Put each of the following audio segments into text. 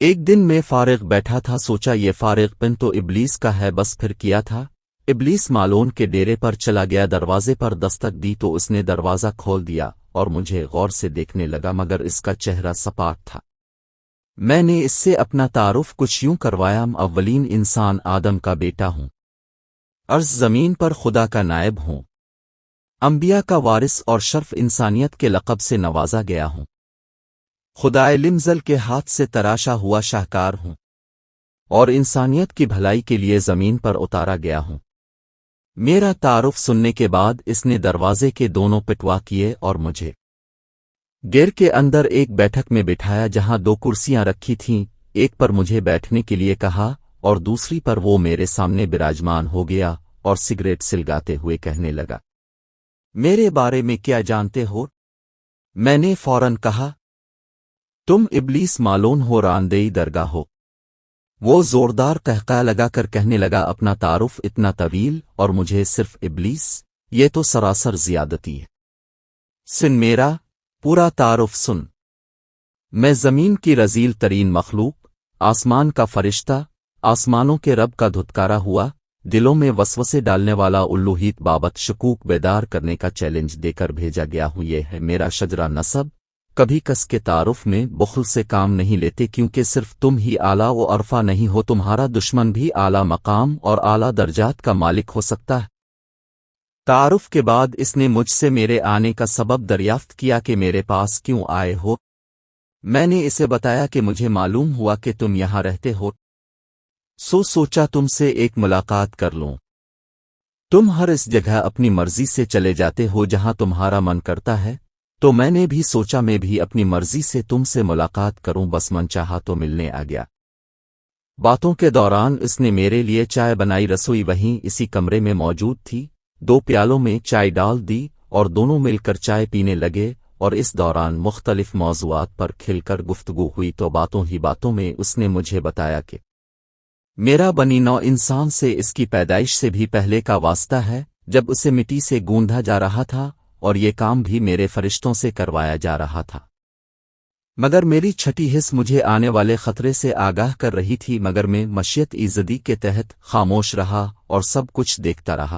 ایک دن میں فارغ بیٹھا تھا، سوچا یہ فارغ پن تو ابلیس کا ہے، بس پھر کیا تھا، ابلیس مالون کے ڈیرے پر چلا گیا، دروازے پر دستک دی تو اس نے دروازہ کھول دیا اور مجھے غور سے دیکھنے لگا، مگر اس کا چہرہ سپاٹ تھا۔ میں نے اس سے اپنا تعارف کچھ یوں کروایا، اولین انسان آدم کا بیٹا ہوں، عرض زمین پر خدا کا نائب ہوں، انبیاء کا وارث اور شرف انسانیت کے لقب سے نوازا گیا ہوں، خدائے لمزل کے ہاتھ سے تراشا ہوا شاہکار ہوں، اور انسانیت کی بھلائی کے لیے زمین پر اتارا گیا ہوں۔ میرا تعارف سننے کے بعد اس نے دروازے کے دونوں پٹوا کیے اور مجھے گیر کے اندر ایک بیٹھک میں بٹھایا جہاں دو کرسیاں رکھی تھیں، ایک پر مجھے بیٹھنے کے لیے کہا اور دوسری پر وہ میرے سامنے براجمان ہو گیا اور سگریٹ سلگاتے ہوئے کہنے لگا، میرے بارے میں کیا جانتے ہو؟ میں نے فوراً کہا، تم ابلیس مالون ہو، راندئی درگاہ ہو۔ وہ زوردار قہقہ لگا کر کہنے لگا، اپنا تعارف اتنا طویل اور مجھے صرف ابلیس، یہ تو سراسر زیادتی ہے۔ سن میرا پورا تعارف سن، میں زمین کی رذیل ترین مخلوق، آسمان کا فرشتہ، آسمانوں کے رب کا دھتکارا ہوا، دلوں میں وسوسے ڈالنے والا الوہیت بابت شکوک بیدار کرنے کا چیلنج دے کر بھیجا گیا ہوں۔ یہ ہے میرا شجرہ نسب۔ کبھی کس کے تعارف میں بخل سے کام نہیں لیتے، کیونکہ صرف تم ہی اعلیٰ و عرفہ نہیں ہو، تمہارا دشمن بھی اعلیٰ مقام اور اعلیٰ درجات کا مالک ہو سکتا ہے۔ تعارف کے بعد اس نے مجھ سے میرے آنے کا سبب دریافت کیا کہ میرے پاس کیوں آئے ہو۔ میں نے اسے بتایا کہ مجھے معلوم ہوا کہ تم یہاں رہتے ہو، سوچا تم سے ایک ملاقات کر لوں۔ تم ہر اس جگہ اپنی مرضی سے چلے جاتے ہو جہاں تمہارا من کرتا ہے، تو میں نے بھی سوچا میں بھی اپنی مرضی سے تم سے ملاقات کروں، بس من چاہا تو ملنے آ گیا۔ باتوں کے دوران اس نے میرے لیے چائے بنائی، رسوئی وہیں اسی کمرے میں موجود تھی، 2 پیالوں میں چائے ڈال دی اور دونوں مل کر چائے پینے لگے، اور اس دوران مختلف موضوعات پر کھل کر گفتگو ہوئی، تو باتوں ہی باتوں میں اس نے مجھے بتایا کہ میرا بنی نوع انسان سے اس کی پیدائش سے بھی پہلے کا واسطہ ہے، جب اسے مٹی سے گوندھا جا رہا تھا، اور یہ کام بھی میرے فرشتوں سے کروایا جا رہا تھا، مگر میری چھٹی حص مجھے آنے والے خطرے سے آگاہ کر رہی تھی، مگر میں مشیت ایزدی کے تحت خاموش رہا اور سب کچھ دیکھتا رہا۔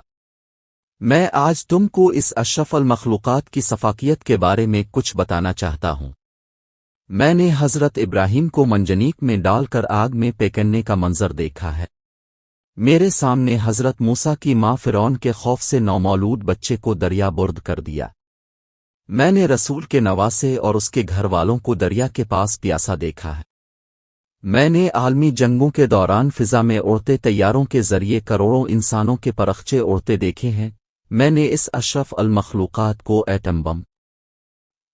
میں آج تم کو اس اشرف المخلوقات کی سفاکیت کے بارے میں کچھ بتانا چاہتا ہوں۔ میں نے حضرت ابراہیم کو منجنیق میں ڈال کر آگ میں پھینکنے کا منظر دیکھا ہے۔ میرے سامنے حضرت موسیٰ کی ماں فرعون کے خوف سے نومولود بچے کو دریا برد کر دیا۔ میں نے رسول کے نواسے اور اس کے گھر والوں کو دریا کے پاس پیاسا دیکھا ہے۔ میں نے عالمی جنگوں کے دوران فضا میں اڑتے طیاروں کے ذریعے کروڑوں انسانوں کے پرخچے اڑتے دیکھے ہیں۔ میں نے اس اشرف المخلوقات کو ایٹم بم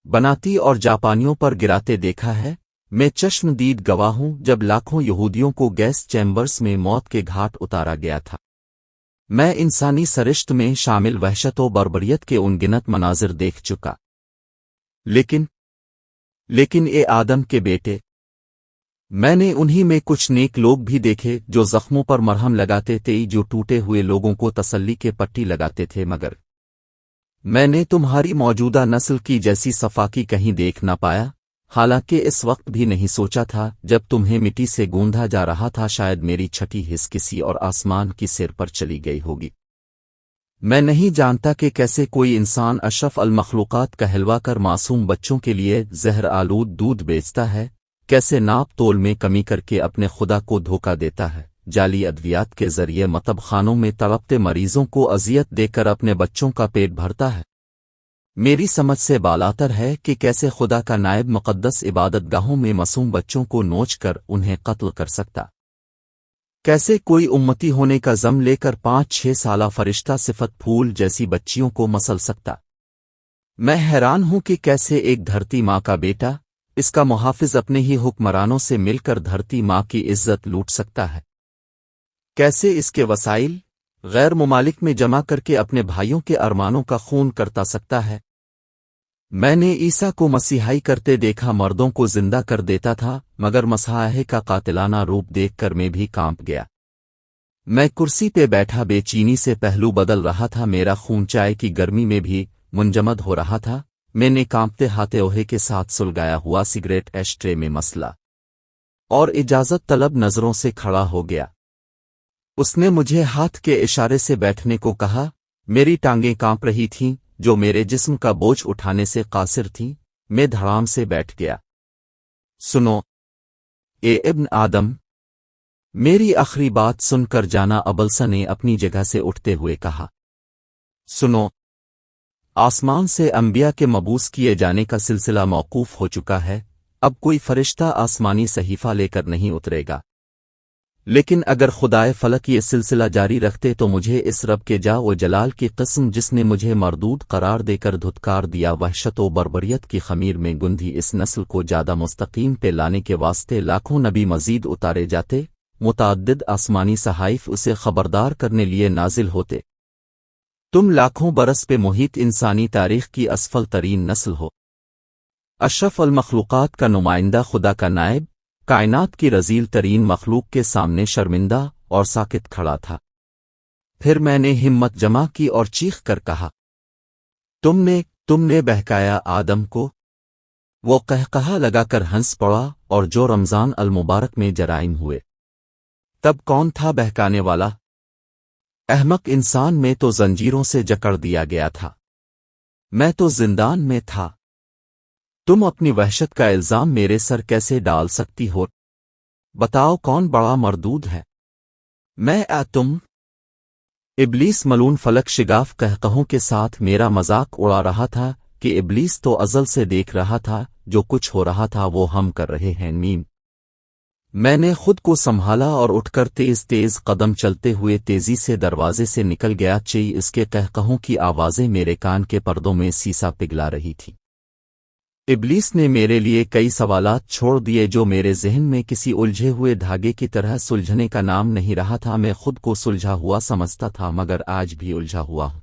بناتی اور جاپانیوں پر گراتے دیکھا ہے۔ میں چشم دید گواہ ہوں جب لاکھوں یہودیوں کو گیس چیمبرز میں موت کے گھاٹ اتارا گیا تھا۔ میں انسانی سرشت میں شامل وحشت و بربریت کے انگنت مناظر دیکھ چکا، لیکن اے آدم کے بیٹے، میں نے انہی میں کچھ نیک لوگ بھی دیکھے جو زخموں پر مرہم لگاتے تھے، جو ٹوٹے ہوئے لوگوں کو تسلی کے پٹی لگاتے تھے، مگر میں نے تمہاری موجودہ نسل کی جیسی صفاکی کہیں دیکھ نہ پایا، حالانکہ اس وقت بھی نہیں سوچا تھا جب تمہیں مٹی سے گوندھا جا رہا تھا، شاید میری چھٹی حص کسی اور آسمان کی سیر پر چلی گئی ہوگی۔ میں نہیں جانتا کہ کیسے کوئی انسان اشرف المخلوقات کہلوا کر معصوم بچوں کے لیے زہر آلود دودھ بیچتا ہے، کیسے ناپ تول میں کمی کر کے اپنے خدا کو دھوکہ دیتا ہے، جعلی ادویات کے ذریعے مطب خانوں میں تڑپتے مریضوں کو اذیت دے کر اپنے بچوں کا پیٹ بھرتا ہے۔ میری سمجھ سے بالاتر ہے کہ کیسے خدا کا نائب مقدس عبادت گاہوں میں معصوم بچوں کو نوچ کر انہیں قتل کر سکتا، کیسے کوئی امتی ہونے کا زم لے کر 5-6 سالہ فرشتہ صفت پھول جیسی بچیوں کو مسل سکتا۔ میں حیران ہوں کہ کیسے ایک دھرتی ماں کا بیٹا، اس کا محافظ، اپنے ہی حکمرانوں سے مل کر دھرتی ماں کی عزت لوٹ سکتا ہے، کیسے اس کے وسائل غیر ممالک میں جمع کر کے اپنے بھائیوں کے ارمانوں کا خون کرتا سکتا ہے۔ میں نے عیسیٰ کو مسیحائی کرتے دیکھا، مردوں کو زندہ کر دیتا تھا، مگر مسیح کا قاتلانہ روپ دیکھ کر میں بھی کانپ گیا۔ میں کرسی پہ بیٹھا بے چینی سے پہلو بدل رہا تھا، میرا خون چائے کی گرمی میں بھی منجمد ہو رہا تھا۔ میں نے کانپتے ہاتھے اوہے کے ساتھ سلگایا ہوا سگریٹ ایش ٹرے میں مسلا اور اجازت طلب نظروں سے کھڑا ہو گیا۔ اس نے مجھے ہاتھ کے اشارے سے بیٹھنے کو کہا۔ میری ٹانگیں کانپ رہی تھیں جو میرے جسم کا بوجھ اٹھانے سے قاصر تھیں۔ میں دھڑام سے بیٹھ گیا۔ سنو اے ابن آدم، میری آخری بات سن کر جانا ابلسا نے اپنی جگہ سے اٹھتے ہوئے کہا۔ سنو، آسمان سے انبیاء کے مبعوث کیے جانے کا سلسلہ موقوف ہو چکا ہے، اب کوئی فرشتہ آسمانی صحیفہ لے کر نہیں اترے گا، لیکن اگر خدائے فلک یہ سلسلہ جاری رکھتے تو مجھے اس رب کے جا و جلال کی قسم جس نے مجھے مردود قرار دے کر دھتکار دیا، وحشت و بربریت کی خمیر میں گندھی اس نسل کو زیادہ مستقیم پہ لانے کے واسطے لاکھوں نبی مزید اتارے جاتے، متعدد آسمانی صحائف اسے خبردار کرنے لیے نازل ہوتے۔ تم لاکھوں برس پہ محیط انسانی تاریخ کی اسفل ترین نسل ہو، اشرف المخلوقات کا نمائندہ، خدا کا نائب، کائنات کی رذیل ترین مخلوق کے سامنے شرمندہ اور ساکت کھڑا تھا۔ پھر میں نے ہمت جمع کی اور چیخ کر کہا، تم نے بہکایا آدم کو۔ وہ قہقہا لگا کر ہنس پڑا، اور جو رمضان المبارک میں جرائم ہوئے، تب کون تھا بہکانے والا؟ احمق انسان میں تو زنجیروں سے جکڑ دیا گیا تھا، میں تو زندان میں تھا۔ تم اپنی وحشت کا الزام میرے سر کیسے ڈال سکتی ہو؟ بتاؤ کون بڑا مردود ہے، میں یا تم؟ ابلیس ملون فلک شگاف قہقہوں کے ساتھ میرا مذاق اڑا رہا تھا کہ ابلیس تو ازل سے دیکھ رہا تھا جو کچھ ہو رہا تھا وہ ہم کر رہے ہیں۔ میں نے خود کو سنبھالا اور اٹھ کر تیز تیز قدم چلتے ہوئے تیزی سے دروازے سے نکل گیا، اس کے قہقہوں کی آوازیں میرے کان کے پردوں میں سیسا پگھلا رہی تھی۔ ابلیس نے میرے لیے کئی سوالات چھوڑ دیے جو میرے ذہن میں کسی الجھے ہوئے دھاگے کی طرح سلجھنے کا نام نہیں رہا تھا۔ میں خود کو سلجھا ہوا سمجھتا تھا، مگر آج بھی الجھا ہوا ہوں۔